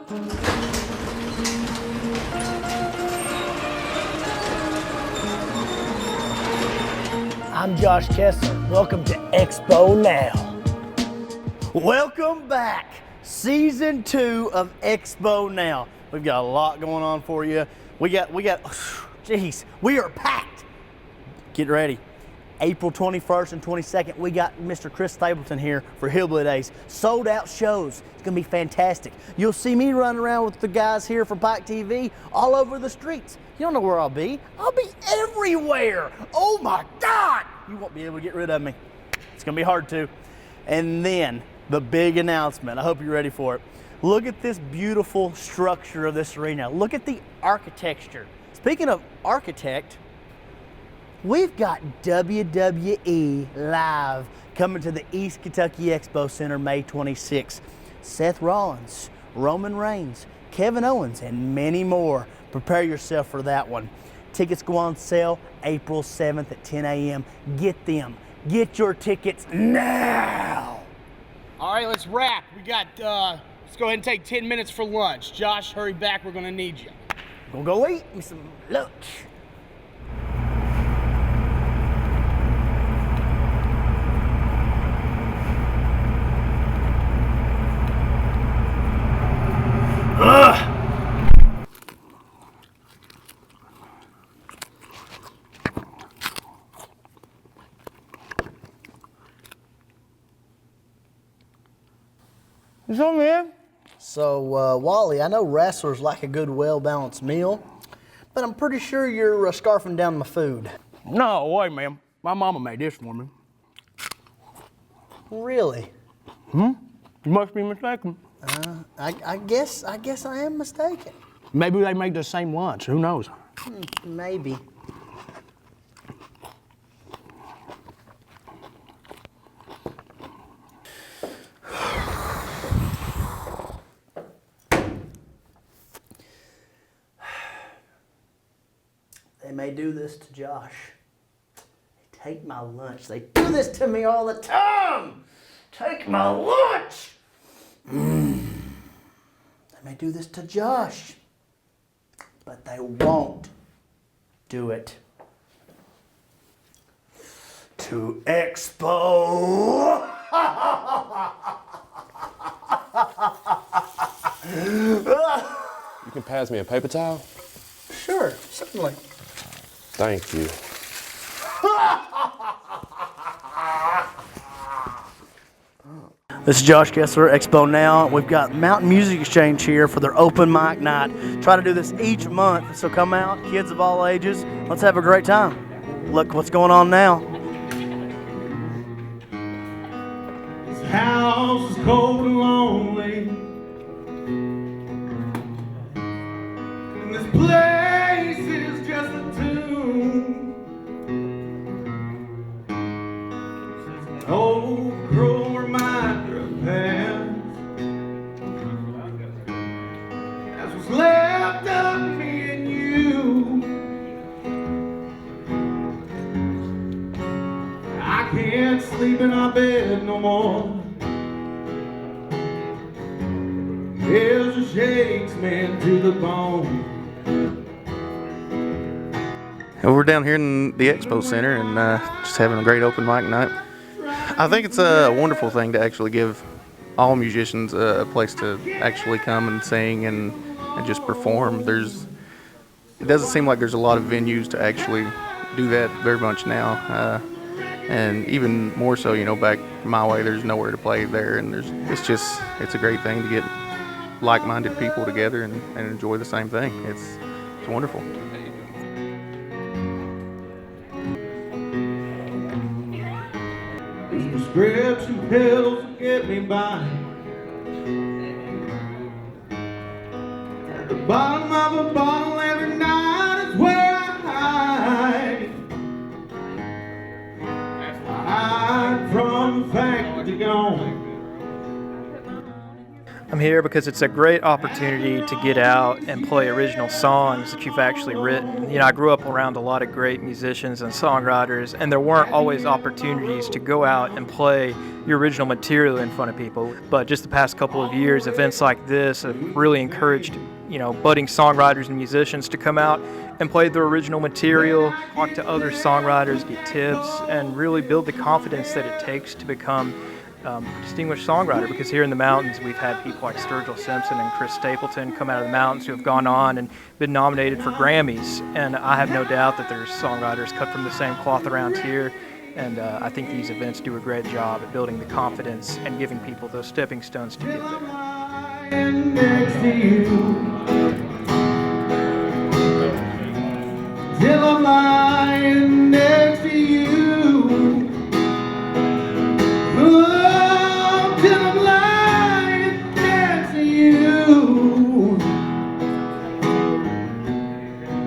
I'm Josh Kessler. Welcome to Expo Now. Welcome back. Season 2 of Expo Now. We've got a lot going on for you. We are packed. Get ready. April 21st and 22nd, we got Mr. Chris Stapleton here for Hillbilly Days. Sold out shows. It's gonna be fantastic. You'll see me running around with the guys here from Pike TV all over the streets. You don't know where I'll be. I'll be everywhere. Oh my God. You won't be able to get rid of me. It's gonna be hard to. And then the big announcement. I hope you're ready for it. Look at this beautiful structure of this arena. Look at the architecture. Speaking of architect, we've got WWE live coming to the East Kentucky Expo Center May 26th. Seth Rollins, Roman Reigns, Kevin Owens, and many more. Prepare yourself for that one. Tickets go on sale April 7th at 10 a.m. Get them. Get your tickets now. All right, let's wrap. We got, let's go ahead and take 10 minutes for lunch. Josh, hurry back. We're gonna need you. Gonna go eat me some lunch. What's up, man? So, Wally, I know wrestlers like a good, well-balanced meal, but I'm pretty sure you're scarfing down my food. No way, man. My mama made this for me. Really? You must be mistaken. I guess I am mistaken. Maybe they make the same lunch. Who knows? Maybe. They may do this to Josh. They take my lunch. They do this to me all the time. Take my lunch. They may do this to Josh, but they won't do it to Expo. You can pass me a paper towel? Sure, certainly. Thank you. This is Josh Kessler, Expo Now. We've got Mountain Music Exchange here for their open mic night. Try to do this each month, so come out, kids of all ages. Let's have a great time. Look what's going on now. This house is cold and lonely, and this place is just a tomb. It's an old cruel reminder of past, as was left of me and you. I can't sleep in our bed no more. It shakes me to the bone. And we're down here in the Expo Center and just having a great open mic night. I think it's a wonderful thing to actually give all musicians a place to actually come and sing and just perform. It doesn't seem like there's a lot of venues to actually do that very much now. And even more so, back my way, there's nowhere to play there, and it's a great thing to get like-minded people together and enjoy the same thing. It's wonderful. These prescription pills will get me by. At the bottom of a bottle every night is where I hide. Hide from the fact that you're gone. I'm here because it's a great opportunity to get out and play original songs that you've actually written. You know, I grew up around a lot of great musicians and songwriters, and there weren't always opportunities to go out and play your original material in front of people. But just the past couple of years, events like this have really encouraged, you know, budding songwriters and musicians to come out and play their original material, talk to other songwriters, get tips, and really build the confidence that it takes to become a distinguished songwriter. Because here in the mountains, we've had people like Sturgill Simpson and Chris Stapleton come out of the mountains who have gone on and been nominated for Grammys. And I have no doubt that there's songwriters cut from the same cloth around here. And I think these events do a great job at building the confidence and giving people those stepping stones to get there. Next to you, till I'm lying next to you. Oh, till I'm lying next to you.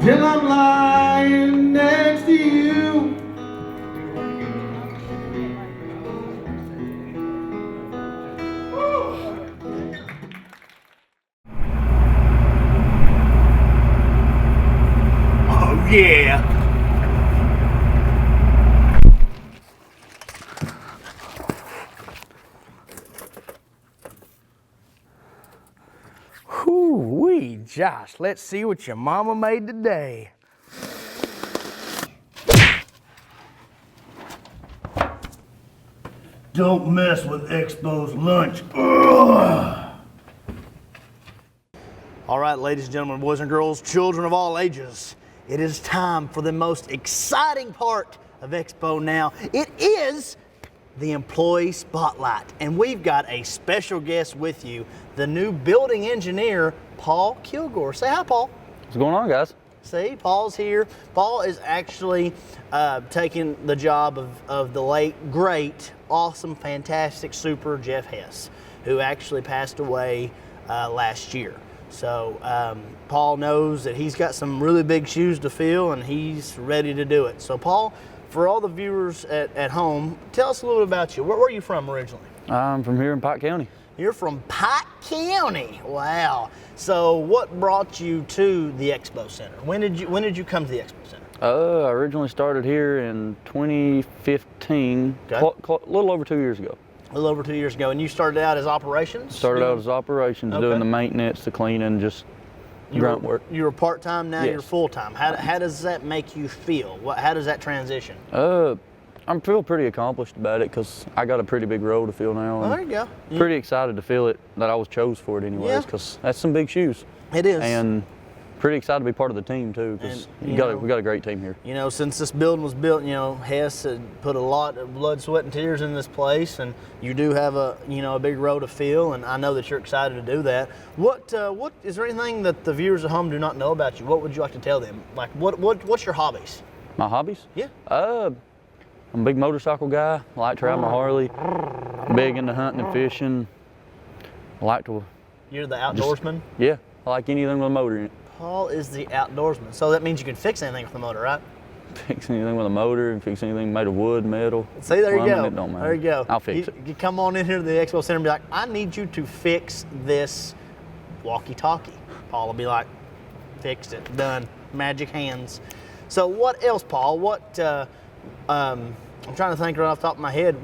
Till I'm lying next to you. Oh yeah. Whoo-wee, Josh, let's see what your mama made today. Don't mess with Expo's lunch. Ugh. All right, ladies and gentlemen, boys and girls, children of all ages, it is time for the most exciting part of Expo Now. It is the Employee Spotlight, and we've got a special guest with you, the new building engineer, Paul Kilgore. Say hi, Paul. What's going on, guys? See, Paul's here. Paul is actually taking the job of the late, great, awesome, fantastic, super Jeff Hess, who actually passed away last year. So Paul knows that he's got some really big shoes to fill, and he's ready to do it. So Paul, for all the viewers at home, tell us a little bit about you. Where are you from originally? I'm from here in Pike County. You're from Pike County. Wow. So what brought you to the Expo Center? When did you come to the Expo Center? I originally started here in 2015, Okay. a little over 2 years ago. A little over 2 years ago, and you started out as operations? Started out as operations, Okay. doing the maintenance, the cleaning, just grunt work. You were part-time, now Yes. you're full-time. How does that make you feel? How does that transition? I feel pretty accomplished about it because I got a pretty big role to fill now. Well, and there you go. Pretty excited to feel it, that I was chose for it anyways, Yeah. because that's some big shoes. It is. And pretty excited to be part of the team too, because And, we got a great team here. You know, since this building was built, you know, Hess had put a lot of blood, sweat, and tears in this place, and you do have a big role to fill, and I know that you're excited to do that. What is there anything that the viewers at home do not know about you? What would you like to tell them? Like, what's your hobbies? My hobbies? Yeah. I'm a big motorcycle guy. I like to ride my Harley. Big into hunting and fishing. I like to. You're the outdoorsman? Yeah, I like anything with a motor in it. Paul is the outdoorsman. So that means you can fix anything with the motor, right? Fix anything with a motor and fix anything made of wood, metal. See, there you plumbing, go. It don't matter. There you go. I'll fix it. You come on in here to the Expo Center and be like, I need you to fix this walkie-talkie. Paul will be like, fixed it, done, magic hands. So what else, Paul? I'm trying to think right off the top of my head.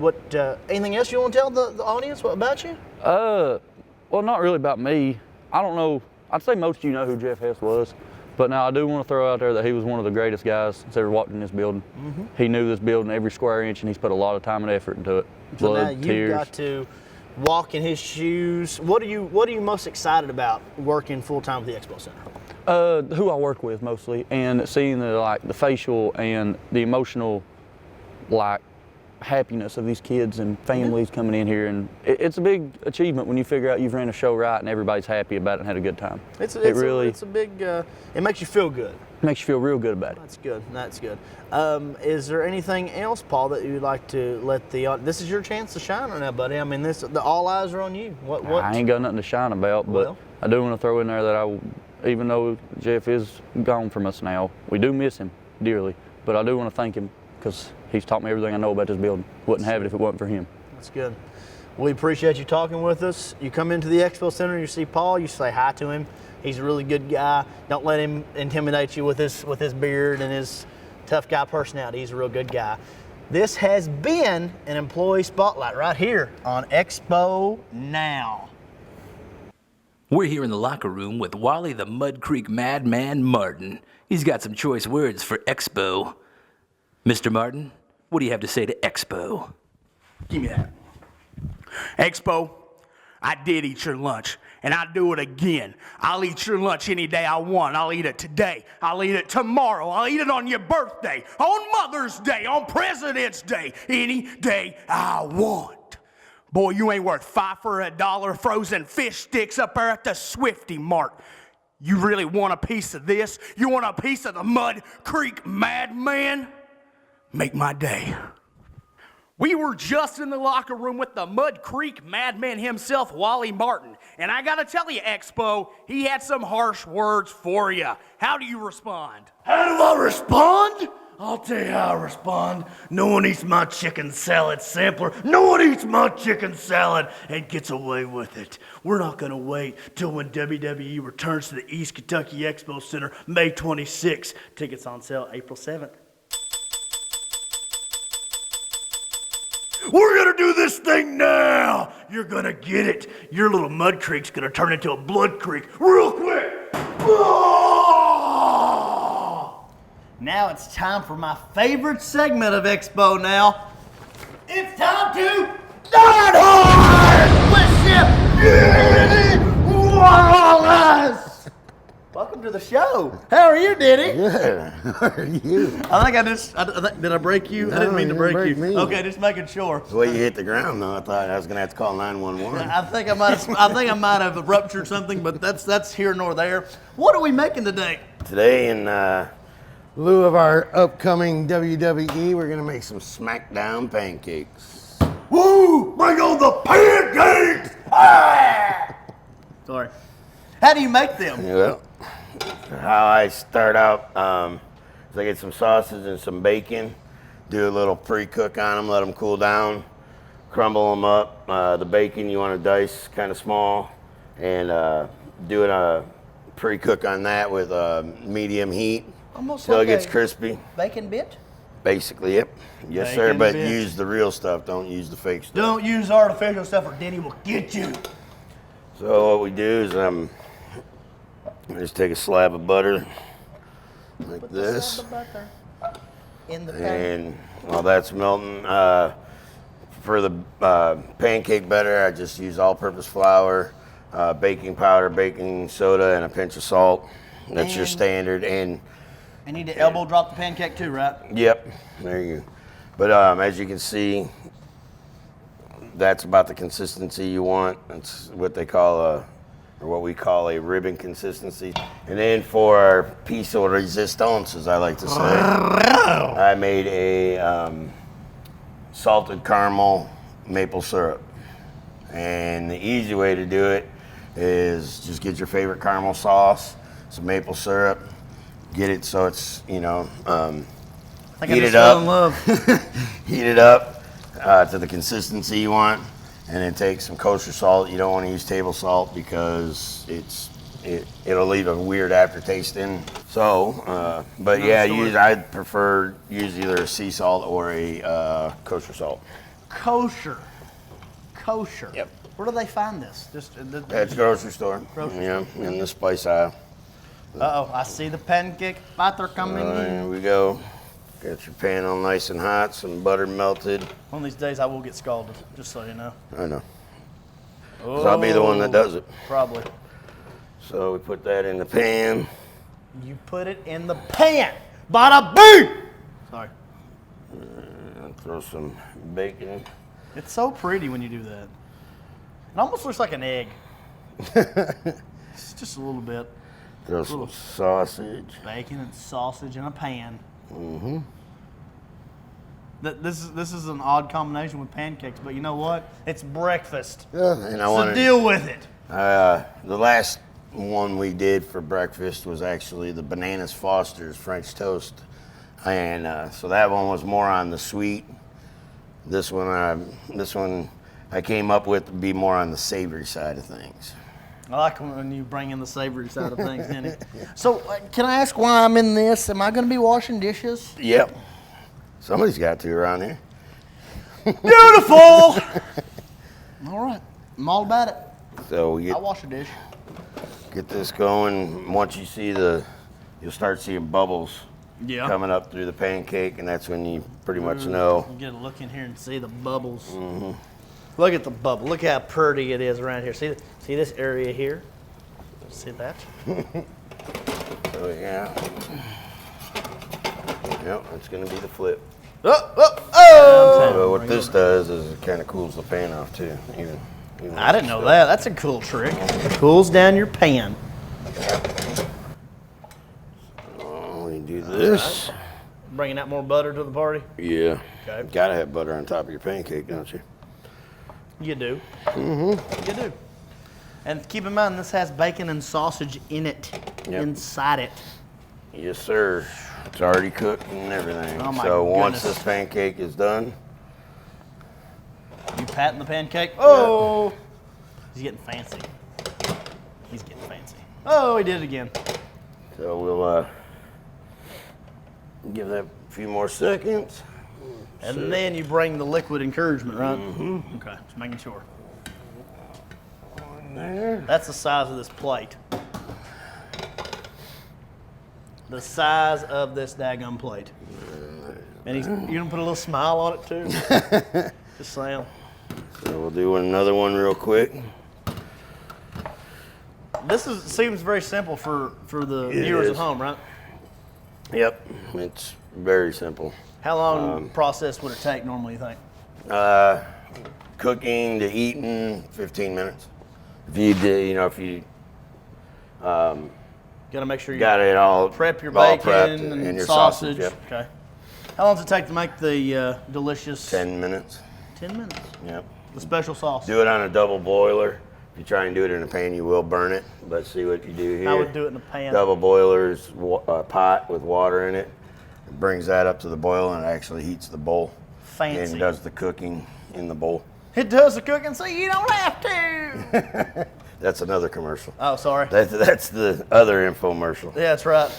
Anything else you want to tell the audience about you? Well, not really about me. I don't know. I'd say most of you know who Jeff Hess was, but now I do want to throw out there that he was one of the greatest guys that's ever walked in this building. Mm-hmm. He knew this building every square inch, and he's put a lot of time and effort into it. So Blood, now you've tears. got to walk in his shoes. What are you most excited about working full time with the Expo Center? Who I work with mostly, and seeing the facial and the emotional happiness of these kids and families coming in here, and it's a big achievement when you figure out you've ran a show right and everybody's happy about it and had a good time. It's a big. It makes you feel good. Makes you feel real good about it. That's good. That's good. Is there anything else, Paul, that you'd like to let this is your chance to shine on that, buddy? I mean, all eyes are on you. What? I ain't got nothing to shine about, but I do want to throw in there that even though Jeff is gone from us now, we do miss him dearly, but I do want to thank him because he's taught me everything I know about this building. Wouldn't have it if it wasn't for him. That's good. We appreciate you talking with us. You come into the Expo Center, you see Paul, you say hi to him. He's a really good guy. Don't let him intimidate you with his beard and his tough guy personality. He's a real good guy. This has been an employee spotlight right here on Expo Now. We're here in the locker room with Wally the Mud Creek Madman Martin. He's got some choice words for Expo. Mr. Martin, what do you have to say to Expo? Give me that. Expo, I did eat your lunch, and I'll do it again. I'll eat your lunch any day I want. I'll eat it today. I'll eat it tomorrow. I'll eat it on your birthday, on Mother's Day, on President's Day, any day I want. Boy, you ain't worth $5 for $1 frozen fish sticks up there at the Swifty Mart. You really want a piece of this? You want a piece of the Mud Creek Madman? Make my day. We were just in the locker room with the Mud Creek Madman himself, Wally Martin. And I gotta tell you, Expo, he had some harsh words for you. How do you respond? How do I respond? I'll tell you how I respond. No one eats my chicken salad sampler. No one eats my chicken salad and gets away with it. We're not going to wait till when WWE returns to the East Kentucky Expo Center May 26th. Tickets on sale April 7th. We're going to do this thing now. You're going to get it. Your little Mud Creek's going to turn into a Blood Creek real quick. Now it's time for my favorite segment of Expo Now. It's time to Die Hard with Wallace. Welcome to the show. How are you, Diddy? Good. How are you? I think did I break you? I didn't mean to break you. Me. Okay, just making sure. The way you hit the ground, though, I thought I was gonna have to call 911. I think I might have ruptured something, but that's here nor there. What are we making today? Today, in lieu of our upcoming WWE, we're gonna make some SmackDown pancakes. Woo! Bring on the pancakes! Ah! Sorry. How do you make them? Well, how I start out is I get some sausage and some bacon, do a little pre-cook on them, let them cool down, crumble them up. The bacon you want to dice kind of small, and do a pre-cook on that with medium heat until it gets crispy. Bacon bit? Basically, yep. Yes, Bacon sir, but bit. use the real stuff, don't use the fake stuff. Don't use artificial stuff or Denny will get you. So what we do is I just take a slab of butter like Put this. the butter in the pan. And while that's melting, for the pancake batter, I just use all-purpose flour, baking powder, baking soda, and a pinch of salt. That's your And- standard. And I need to elbow drop the pancake too, right? yep, there you go. But as you can see, that's about the consistency you want. That's what they call or what we call a ribbon consistency. And then for our piece of resistance, as I like to say, I made a salted caramel maple syrup. And the easy way to do it is just get your favorite caramel sauce, some maple syrup, get it so it's, heat it up. Heat it up to the consistency you want, and then take some kosher salt. You don't want to use table salt because it'll leave a weird aftertaste in. So, but yeah, I'd prefer use either a sea salt or a kosher salt. Kosher. Yep. Where do they find this? At the grocery store. In the spice aisle. Uh-oh, I see the pancake batter coming in. There we go. Got your pan all nice and hot, some butter melted. One of these days I will get scalded, just so you know. I know. 'Cause I'll be the one that does it. Probably. So we put that in the pan. You put it in the pan. Bada boom! Sorry. And throw some bacon. It's so pretty when you do that. It almost looks like an egg. It's just a little bit. Throw some sausage. Bacon and sausage in a pan. Mm-hmm. This is an odd combination with pancakes, but you know what? It's breakfast. And I So wanted, deal with it. the last one we did for breakfast was actually the Bananas Foster's French toast. And so that one was more on the sweet. This one, I I came up with to be more on the savory side of things. I like when you bring in the savory side of things, didn't it? So, can I ask why I'm in this? Am I going to be washing dishes? Yep. Somebody's got to around here. Beautiful! All right. I'm all about it. So I'll wash a dish. get this going. Once you see you'll start seeing bubbles coming up through the pancake, and that's when you pretty much know. You get a look in here and see the bubbles. Mm-hmm. Look at the bubble. Look how pretty it is around here. See this area here? See that? So yeah. Yep, it's gonna be the flip. Oh! So what this does is it kind of cools the pan off too. Even I didn't know that. That's a cool trick. It cools down your pan. So we do this. Right. Bringing out more butter to the party? Yeah. Okay. Gotta have butter on top of your pancake, don't you? You do. Mm-hmm. You do. And keep in mind, this has bacon and sausage in it, inside it. Yes, sir. It's already cooked and everything. Oh my so goodness. once this pancake is done, you patting the pancake? Oh! Yep. He's getting fancy. He's getting fancy. Oh, he did it again. So we'll give that a few more seconds. And then you bring the liquid encouragement, right? Mm-hmm. Okay, just making sure. There. That's the size of this plate. The size of this daggum plate. And you're gonna put a little smile on it too? Just saying. So we'll do another one real quick. This seems very simple for the viewers at home, right? Yep, it's very simple. How long process would it take normally, you think? Cooking to eating, 15 minutes. If you did, if you gotta make sure you got it all prep your all bacon prepped and your sausage. Yep. Okay. How long does it take to make the delicious? 10 minutes. 10 minutes. Yep. The special sauce. Do it on a double boiler. If you try and do it in a pan, you will burn it. But see what you do here. I would do it in a pan. Double boilers, a pot with water in it. It brings that up to the boil and it actually heats the bowl. Fancy. And does the cooking in the bowl. It does the cooking so you don't have to. That's another commercial. Oh, sorry. That's the other infomercial. Yeah, that's right.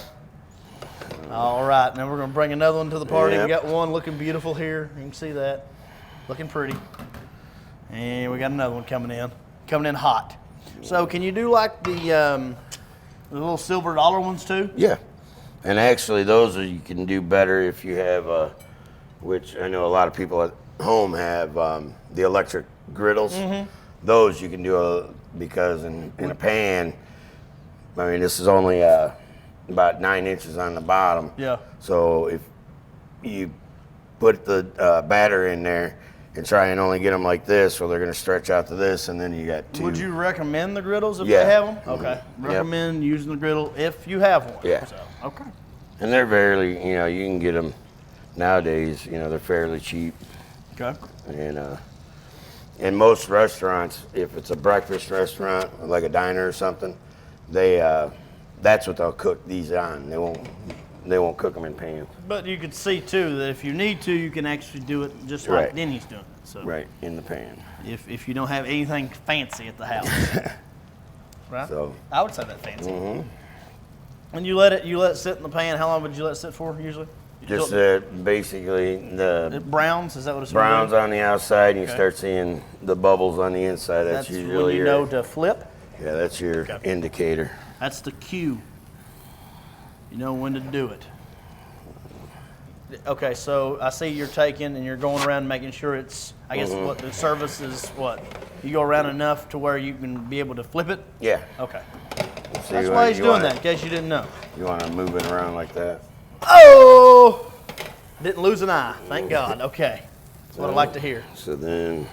All right, now we're going to bring another one to the party. Yep. We got one looking beautiful here. You can see that. Looking pretty. And we got another one coming in hot. So can you do like the little silver dollar ones too? Yeah. And actually those you can do better if you have, which I know a lot of people at home have, the electric griddles. Mm-hmm. Those you can do because in a pan, I mean, this is only about 9 inches on the bottom. Yeah. So if you put the batter in there and try and only get them like this, well, they're going to stretch out to this, and then you got two. Would you recommend the griddles if Yeah. they have them? Mm-hmm. Okay. Recommend using the griddle if you have one. Yeah. So, okay. And they're fairly, you can get them nowadays, they're fairly cheap. Okay. And in most restaurants, if it's a breakfast restaurant, like a diner or something, that's what they'll cook these on. They won't cook them in pans. But you could see too that if you need to, you can actually do it just like Right. Denny's doing it. So Right, in the pan. if you don't have anything fancy at the house, right? So, I would say that fancy. Mm-hmm. And you let it sit in the pan. How long would you let it sit for usually? just basically It browns. Is that what it's browns doing? on the outside, and you Okay. start seeing the bubbles on the inside. That's usually when you your, know to flip. yeah, that's your indicator. That's the cue. You know when to do it. Okay, so I see you're taking and you're going around making sure it's, I guess what the service is, what? You go around enough to where you can be able to flip it? Yeah. Okay. See That's what why he's you doing wanna- that, in case you didn't know. You want to move it around like that. Oh! Didn't lose an eye, thank God. Okay. That's what I like to hear. So then,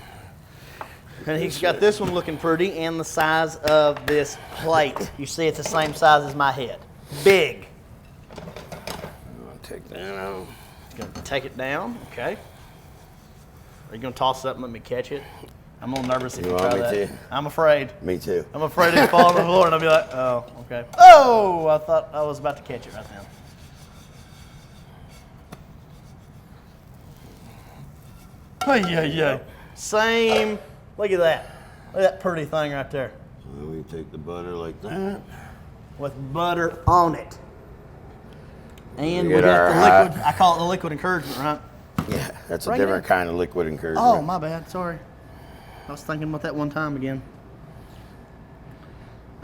And he's got this one looking pretty and the size of this plate. You see it's the same size as my head. Big. I'll take that out. Gonna take it down, okay. Are you gonna toss it up and let me catch it? I'm a little nervous if You you want try me that. to? I'm afraid. Me too. I'm afraid it'll fall on the floor and I'll be like, oh, okay. Oh, I thought I was about to catch it right then. Oh, yeah. Same Look at that. Look at that pretty thing right there. So we take the butter like that. With butter on it. And we Get got our the hot- liquid. I call it the liquid encouragement, right? Yeah, that's a Right different there. kind of liquid encouragement. Oh, my bad. Sorry. I was thinking about that one time again.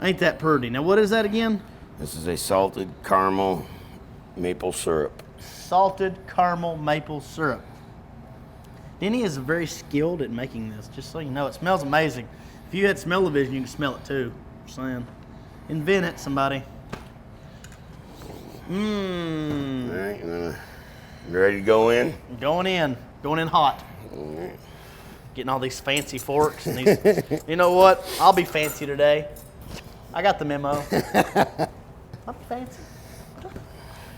Ain't that pretty. Now, what is that again? This is a salted caramel maple syrup. Salted caramel maple syrup. Denny is very skilled at making this, just so you know. It smells amazing. If you had smell-o-vision, you can smell it too. Just saying. Invent it, somebody. Mmm. All right, you ready to go in? Going in hot. Getting all these fancy forks and these. You know what? I'll be fancy today. I got the memo. I'll be fancy.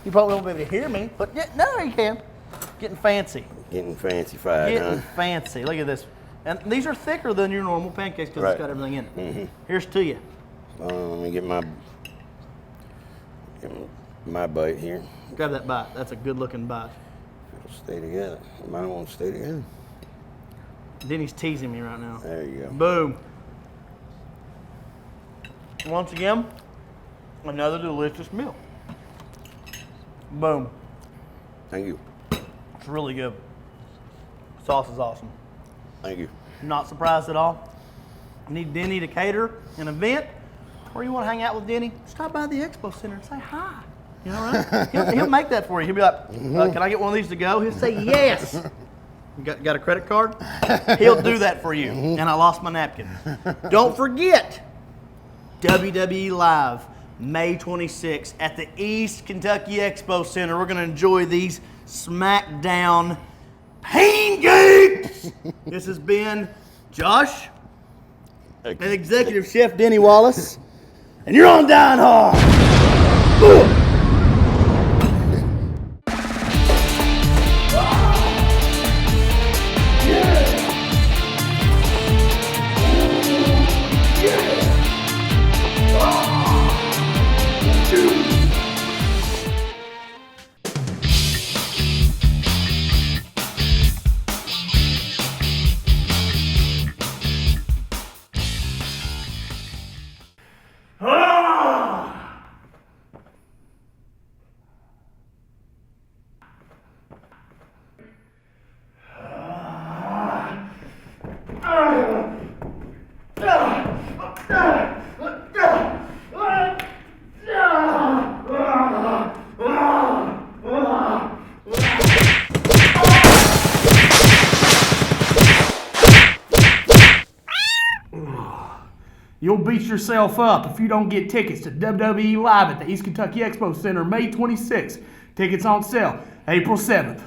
You probably won't be able to hear me, but yeah, no, you can. Getting fancy. Getting fancy-fied, Getting huh? fancy. Look at this. And these are thicker than your normal pancakes because Right. it's got everything in it. Here's to you. Let me get my bite here. Grab that bite. That's a good looking bite. It'll stay together. Mine won't stay together. Denny's teasing me right now. There you go. Boom. Once again, another delicious meal. Boom. Thank you. It's really good. Sauce is awesome. Thank you. Not surprised at all. Need Denny to cater an event, or you want to hang out with Denny? Stop by the Expo Center and say hi. You know, right? He'll make that for you. He'll be like, can I get one of these to go? He'll say yes. You got a credit card? He'll do that for you. And I lost my napkin. Don't forget, WWE Live, May 26th at the East Kentucky Expo Center. We're going to enjoy these SmackDown pancakes. This has been Josh and Executive Chef Denny Wallace. And you're on Dying Hard. Boom. You'll beat yourself up if you don't get tickets to WWE Live at the East Kentucky Expo Center May 26th. Tickets on sale April 7th.